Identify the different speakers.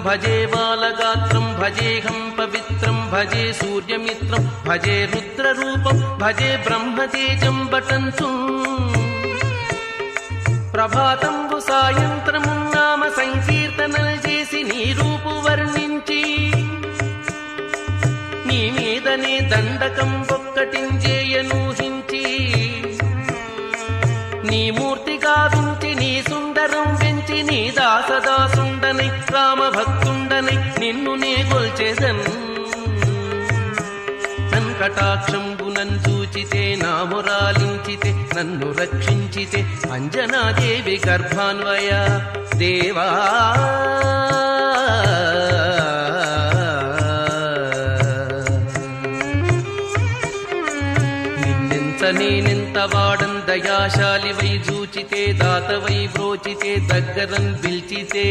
Speaker 1: భజే బాలగాత్రం భజేహం పవిత్రం భజే సూర్యమిత్రం భజే రుద్రరూపం భజే బ్రహ్మతేజం బటంతు ప్రభాతంబు సాయంత్రము నామ సంకీర్తనలు చేసి నీ రూపు వర్ణించి నీ మీదనే దండకం ఒక్కటించేయనూహించి నీ మూర్తి గావించి నీ సుందరం పెంచి నీ దాసదాసుండనై రామభక్తుండనై నిన్ను నే గొల్చెదన్ కటాక్షంబునన్ చూచితే నా మురాలించితే నన్ను రక్షించితే అంజనాదేవి గర్భాన్వయ దేవా నిన్నెంత నేనెంత వాడం దయాశాలి వై చూచితే దాతవై బ్రోచితే దగ్గరన్ పిల్చితే